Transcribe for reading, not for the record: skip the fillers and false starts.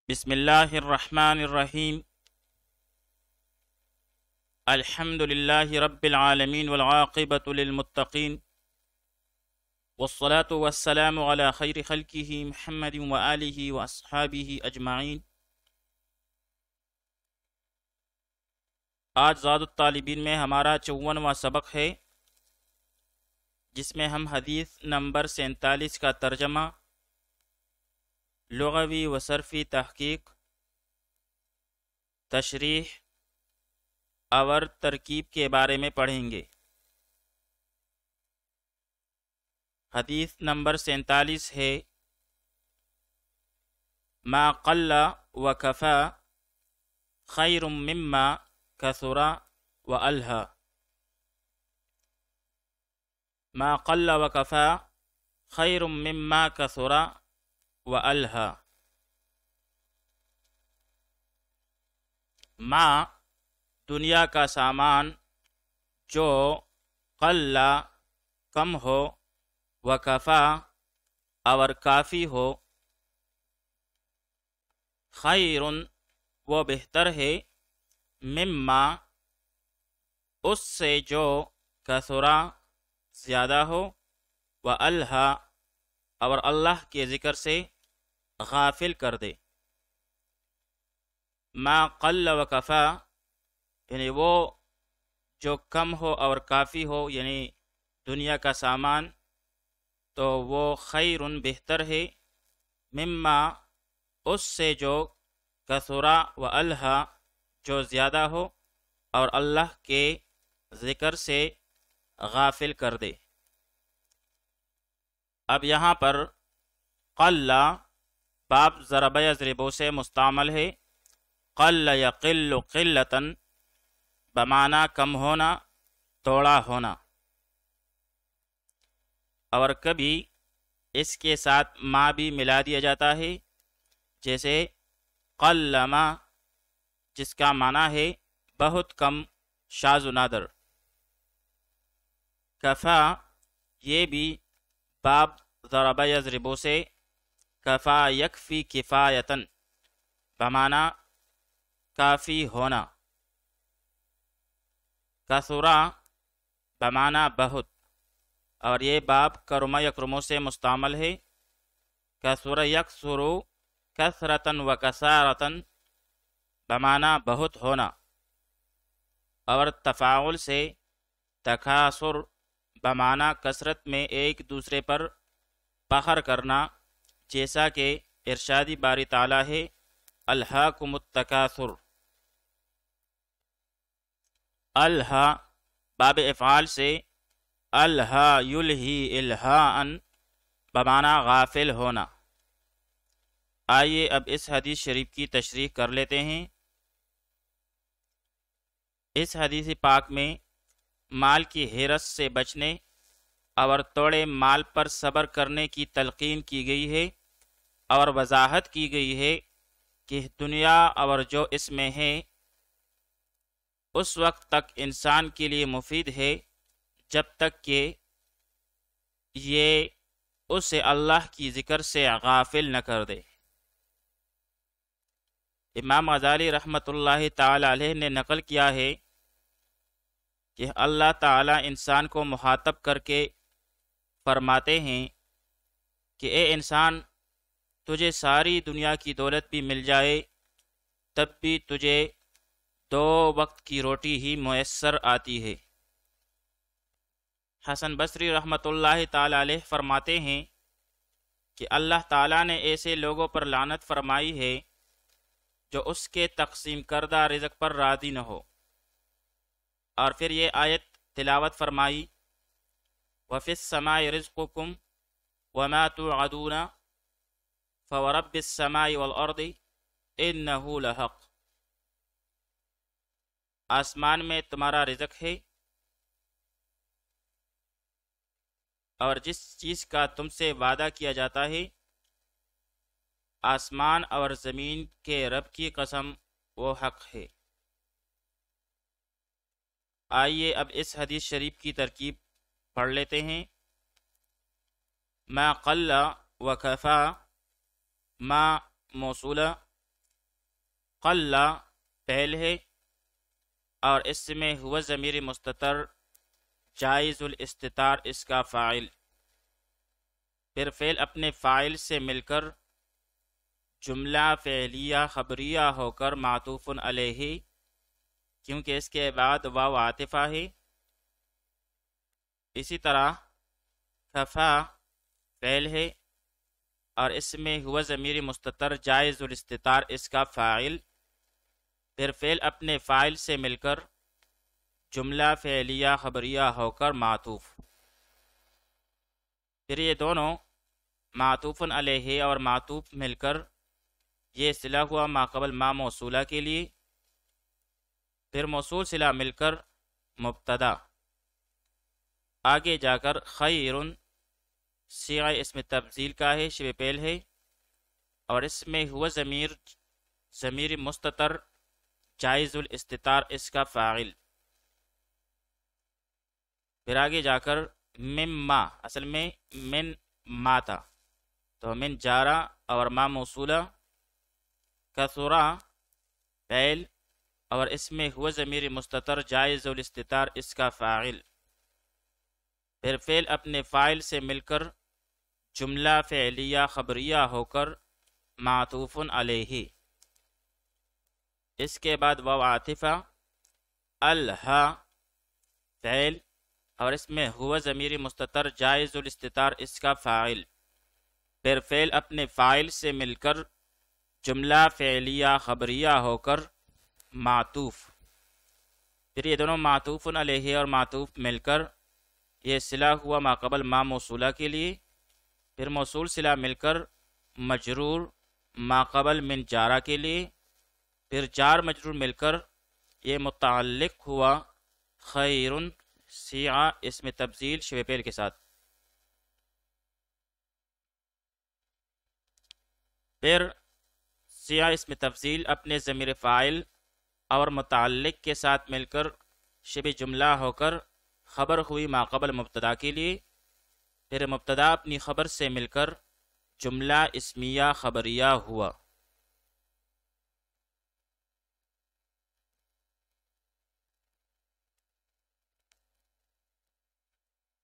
بسم اللہ الرحمن الرحیم الحمد للہ رب العالمین والعاقبۃ للمتقین والصلاة والسلام علی خیر خلقہ محمد وآلہ واصحابہ اجمعین۔ آج زاد الطالبین میں ہمارا 54واں سبق ہے، جس میں ہم حدیث نمبر 47 کا ترجمہ، لغوی و صرفی تحقیق، تشریح اور ترکیب کے بارے میں پڑھیں گے۔ حدیث نمبر 47 ہے، ما قل و کفا خیر مما کثر و الہا۔ ما قل و کفا خیر مما کثر و الہا۔ ما دنیا کا سامان جو قل کم ہو و کفا اور کافی ہو، خیر وہ بہتر ہے، مما اس سے جو کثرا زیادہ ہو، و الہا اور اللہ کے ذکر سے غافل کر دے۔ ما قل و کفا یعنی وہ جو کم ہو اور کافی ہو، یعنی دنیا کا سامان، تو وہ خیر بہتر ہے، مما اس سے جو کثرا و الہا جو زیادہ ہو اور اللہ کے ذکر سے غافل کر دے۔ اب یہاں پر قل باب ضرب یضرب سے مستعمل ہے۔ قل یقل قلتاً بمعنی کم ہونا، توڑا ہونا، اور کبھی اس کے ساتھ ما بھی ملا دیا جاتا ہے، جیسے قلما جس کا معنی ہے بہت کم، شاذ و نادر۔ کفا یہ بھی باب ضرب یضرب سے کفا یکفی کفایتاً بمعنی کافی ہونا، کثرا بمعنی بہت، اور یہ باب کرم یکرمو سے مستعمل ہے۔ کثر یکثر کثرتاً و کثارتاً بمعنی بہت ہونا، اور تفاعل سے تکاثر بمعنی کثرت میں ایک دوسرے پر فخر کرنا، جیسا کہ ارشادی باری تعالیٰ ہے، الہاکم التکاثر۔ الہا باب افعال سے الہا یلہی الہاءً بمعنی غافل ہونا۔ آئیے اب اس حدیث شریف کی تشریح کر لیتے ہیں۔ اس حدیث پاک میں مال کی ہرس سے بچنے اور توڑے مال پر صبر کرنے کی تلقین کی گئی ہے، اور وضاحت کی گئی ہے کہ دنیا اور جو اس میں ہے اس وقت تک انسان کے لیے مفید ہے جب تک کہ یہ اسے اللہ کی ذکر سے غافل نہ کر دے۔ امام غزالی رحمۃ اللہ تعالی علیہ نے نقل کیا ہے کہ اللہ تعالی انسان کو مخاطب کر کے فرماتے ہیں کہ اے انسان، تجھے ساری دنیا کی دولت بھی مل جائے تب بھی تجھے 2 وقت کی روٹی ہی میسر آتی ہے۔ حسن بصری رحمۃ اللہ تعالی علیہ فرماتے ہیں کہ اللہ تعالیٰ نے ایسے لوگوں پر لعنت فرمائی ہے جو اس کے تقسیم کردہ رزق پر راضی نہ ہو، اور پھر یہ آیت تلاوت فرمائی، وَفِي السَّمَاءِ رِزْقُكُمْ وَمَا تُوعَدُونَ فَوَرَبِّ السَّمَاءِ وَالْأَرْضِ إِنَّهُ لَحَقٌّ۔ آسمان میں تمہارا رزق ہے، اور جس چیز کا تم سے وعدہ کیا جاتا ہے، آسمان اور زمین کے رب کی قسم، وہ حق ہے۔ آئیے اب اس حدیث شریف کی ترکیب پڑھ لیتے ہیں۔ ما قل و کفا، ما موصولہ، قل فعل ہے اور اس میں ہوا ضمیر مستتر جائز الاستتار اس کا فاعل، پھر فعل اپنے فاعل سے مل کر جملہ فعلیہ خبریہ ہو کر معطوف علیہ، کیونکہ اس کے بعد واو عاطفہ ہے۔ اسی طرح کفا فعل ہے اور اس میں ہوا ضمیر مستتر جائز الاستتار اس کا فاعل، پھر فعل اپنے فاعل سے مل کر جملہ فعلیہ خبریہ ہو کر معطوف۔ پھر یہ دونوں معطوف علیہ اور معطوف مل کر یہ صلہ ہوا ما قبل ما موصولہ کے لیے، پھر موصول صلہ مل کر مبتدا، آگے جا کر خیرن صیغہ اسم تفضیل کا ہے، شبہ فعل ہے اور اس میں ہوا ضمیر مستتر جائز الاستتار اس کا فاعل، پھر آگے جا کر مما، اصل میں من ما تھا تو من جارہ اور ما موصولہ، کثرہ فعل اور اس میں ہوا ضمیر مستتر جائز الاستتار اس کا فاعل، پھر فعل اپنے فاعل سے مل کر جملہ فعلیہ خبریہ ہو کر معطوف علیہ، اس کے بعد واو عاطفہ، الہا فعل اور اس میں ہوا ضمیر مستتر جائز الاستتار اس کا فاعل، پھر فعل اپنے فاعل سے مل کر جملہ فعلیہ خبریہ ہو کر معطوف، پھر یہ دونوں معطوف علیہ اور معطوف مل کر یہ صلہ ہوا ما قبل ما موصولہ کے لیے، پھر موصول صلہ مل کر مجرور ما قبل من جارہ کے لیے، پھر جار مجرور مل کر یہ متعلق ہوا خیرن صیغہ اسم تفضیل شبہ فعل کے ساتھ، پھر صیغہ اسم تفضیل اپنے ضمیر فاعل اور متعلق کے ساتھ مل کر شبہ جملہ ہو کر خبر ہوئی ما قبل مبتدا کے لیے، پھر مبتدا اپنی خبر سے مل کر جملہ اسمیہ خبریہ ہوا۔